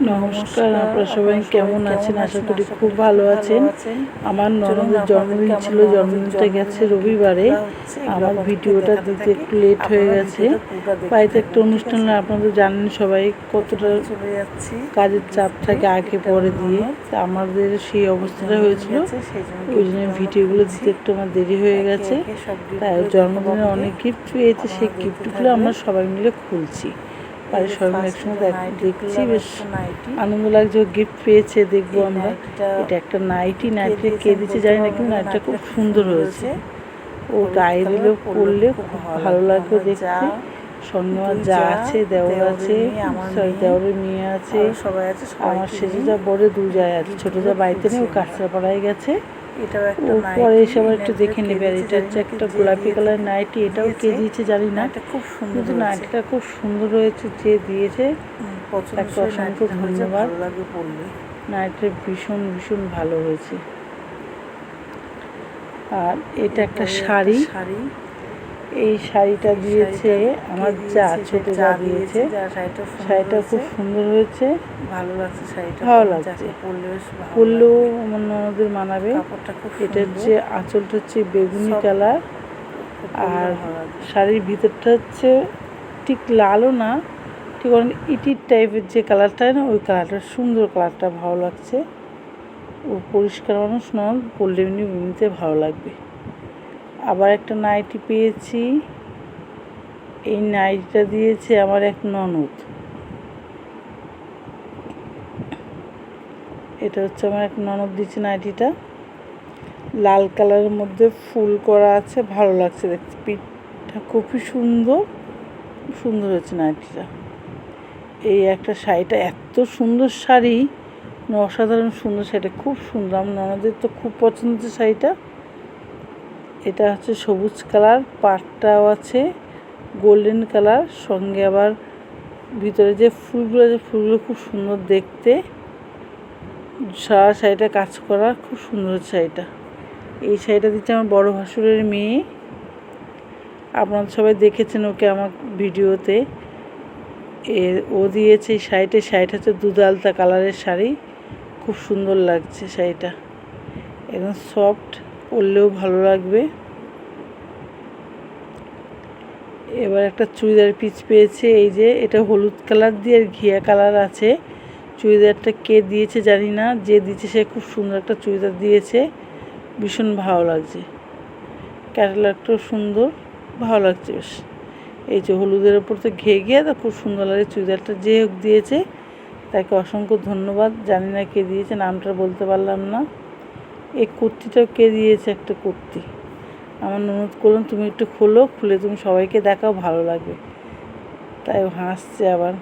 নমস্কার, আপনারা সবাই কেমন আছেন? আশা করি খুব ভালো আছেন। আমার ননদের জন্মদিন ছিল, জন্মদিনটা গেছে রবিবারে। আমার ভিডিওটা দিতে একটু লেট হয়ে গেছে। বাড়িতে একটা অনুষ্ঠান, আপনাদের জানেন সবাই কতটা কাজের চাপ থাকে আগে পরে দিয়ে, আমাদের সেই অবস্থাটা হয়েছিল। ওই জন্য ভিডিওগুলো দিতে একটু আমার দেরি হয়ে গেছে। তাই জন্মদিনে অনেক গিফট পেয়েছে, সেই গিফটগুলো আমরা সবাই মিলে খুলছি। বাড়ির সবাই একসঙ্গে দেখছি, বেশ আনন্দ লাগছে। গিফট পেয়েছে, দেখবো আমরা। এটা একটা নাইটিটা কে দিচ্ছে জানি না, কিন্তু নাইটিটা খুব সুন্দর হয়েছে। ও গায়ে দিলেও পরলে খুব ভালো লাগবে দেখতে। সঙ্গে আমার যা আছে, দেওর আছে, দেওরের মেয়ে আছে, আমার সেজে যা বড় দু যায় আছে। ছোটো যা বাড়িতে নেই, ও কাঁচরাপাড়ায় গেছে। ও পরে এসে আবার একটু দেখে নেবে। আর এটা হচ্ছে একটা গোলাপি কালার নাইটি, এটাও কে দিয়েছে জানি না, কিন্তু নাইটিটা খুব সুন্দর হয়েছে। যে দিয়েছে তাকে অসংখ্য ধন্যবাদ। নাইটিটা ভীষণ ভীষণ ভালো হয়েছে। আর এটা একটা শাড়ি, এই শাড়িটা দিয়েছে আমার যা, ছোট যা দিয়েছে। শাড়িটা খুব সুন্দর হয়েছে, ভালো লাগছে। শাড়িটা ভালো লাগছে, পরলেও আমার ননদের মানাবে। এটা হচ্ছে আঁচলটা হচ্ছে বেগুনি কালার, আর শাড়ির ভিতরটা হচ্ছে ঠিক লালও না, ঠিক ইটির টাইপের যে কালারটা না, ওই কালারটা সুন্দর, কালারটা ভালো লাগছে। ও পরিষ্কার মানুষ নন, পরলে এমনিতে ভালো লাগবে। আবার একটা নাইটি পেয়েছি, এই নাইটিটা দিয়েছে আমার এক ননদ। এটা হচ্ছে আমার এক ননদ দিয়েছে নাইটিটা, লাল কালারের মধ্যে ফুল করা আছে, ভালো লাগছে দেখতে। পিঠটা খুবই সুন্দর, সুন্দর হয়েছে নাইটিটা। এই একটা শাড়িটা এত সুন্দর শাড়ি, অসাধারণ সুন্দর শাড়িটা, খুব সুন্দর। আমার ননদের তো খুব পছন্দ হচ্ছে শাড়িটা। এটা হচ্ছে সবুজ কালার, পাটটাও আছে গোল্ডেন কালার, সঙ্গে আবার ভিতরে যে ফুলগুলো আছে, ফুলগুলো খুব সুন্দর দেখতে। সারা শাড়িটা কাজ করা, খুব সুন্দর শাড়িটা। এই শাড়িটা দিচ্ছে আমার বড় ভাসুরের মেয়ে। আপনারা সবাই দেখেছেন ওকে আমার ভিডিওতে। ও দিয়েছে এই শাড়িটা। শাড়িটা হচ্ছে দুধ আলতা কালারের শাড়ি, খুব সুন্দর লাগছে শাড়িটা, একদম সফট, পরলেও ভালো লাগবে। এবার একটা চুড়িদার পিস পেয়েছে, এই যে এটা হলুদ কালার দিয়ে আর ঘিয়া কালার আছে। চুড়িদারটা কে দিয়েছে জানি না, যে দিয়েছে সে খুব সুন্দর একটা চুড়িদার দিয়েছে, ভীষণ ভালো লাগছে। ক্যাটালগটাও সুন্দর, ভালো লাগছে বেশ। এই যে হলুদের ওপর তো ঘিয়ে তো খুব সুন্দর লাগে চুড়িদারটা। যে হোক দিয়েছে তাকে অসংখ্য ধন্যবাদ। জানি না কে দিয়েছে, নামটা বলতে পারলাম না। এই কুর্তিটাও কে দিয়েছে, একটা কুর্তি। আমার ননদ করলাম তুমি একটু খোলো, খুলে তুমি সবাইকে দেখাও, ভালো লাগবে। তাই হাসছে আবার।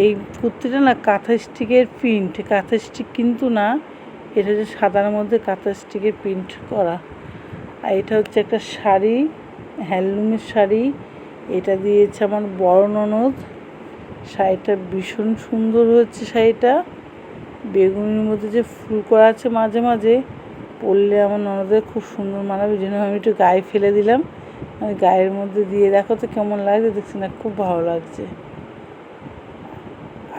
এই কুর্তিটা না কাঁথা স্টিকের প্রিন্ট, কাঁথা স্টিক কিন্তু না, এটা হচ্ছে সাদার মধ্যে কাঁথা স্টিকের প্রিন্ট করা। আর এটা হচ্ছে একটা শাড়ি, হ্যান্ডলুমের শাড়ি, এটা দিয়েছে আমার বড় ননদ। শাড়িটা ভীষণ সুন্দর হচ্ছে। শাড়িটা বেগুনের মধ্যে যে ফুল করা আছে মাঝে মাঝে, পরলে আমার ননদের খুব সুন্দর মানাবে। জন্য আমি একটু গায়ে ফেলে দিলাম, গায়ের মধ্যে দিয়ে দেখো তো কেমন লাগছে, দেখছি না, খুব ভালো লাগছে।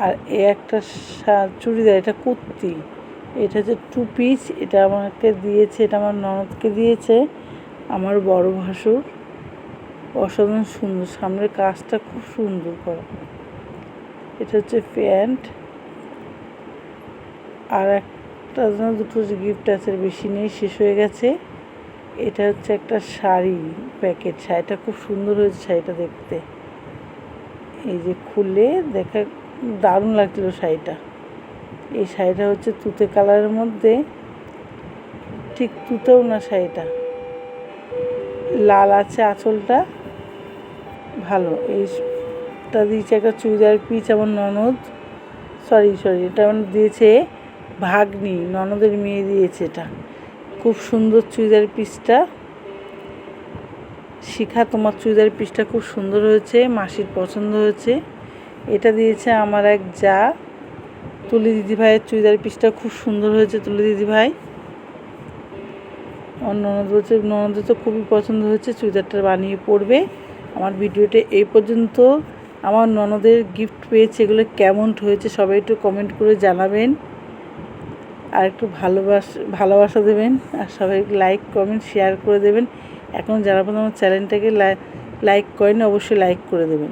আর এ একটা চুড়িদার, এটা কুর্তি, এটা হচ্ছে 2 পিস। এটা আমাকে দিয়েছে, এটা আমার ননদকে দিয়েছে আমার বড় ভাসুর। অসাধারণ সুন্দর, সামনের কাজটা খুব সুন্দর করা। এটা হচ্ছে প্যান্ট। আর একটা দুটো গিফট আছে, বেশি নেই, শেষ হয়ে গেছে। এটা হচ্ছে একটা শাড়ি প্যাকেট, শাড়িটা খুব সুন্দর হয়েছে শাড়িটা দেখতে। এই যে খুলে দেখা, দারুণ লাগছিল শাড়িটা। এই শাড়িটা হচ্ছে তুতে কালারের মধ্যে, ঠিক তুতেও না, শাড়িটা লাল আছে আঁচলটা, ভালো। এইটা দিয়েছে একটা চুড়িদার পিস আমার ননদ, সরি এটা আমার দিয়েছে ভাগ্নি, ননদের মেয়ে দিয়েছে। এটা খুব সুন্দর চুড়িদার পিসটা। শিখা, তোমার চুড়িদার পিসটা খুব সুন্দর হয়েছে, মাসির পছন্দ হয়েছে। এটা দিয়েছে আমার এক যা, তুলি দিদিভাইয়ের চুড়িদার পিসটা খুব সুন্দর হয়েছে, তুলি দিদিভাই। আমার ননদ বলছে, ননদের তো খুবই পছন্দ হয়েছে, চুড়িদারটা বানিয়ে পরবে। আমার ভিডিওটা এই পর্যন্ত। আমার ননদের গিফট পেয়েছে, এগুলো কেমন হয়েছে সবাই একটু কমেন্ট করে জানাবেন, আর একটু ভালোবাসা দেবেন, আর সবাই লাইক কমেন্ট শেয়ার করে দেবেন। এখন যারা পর্যন্ত আমার চ্যানেলটাকে লাইক করেন অবশ্যই লাইক করে দেবেন।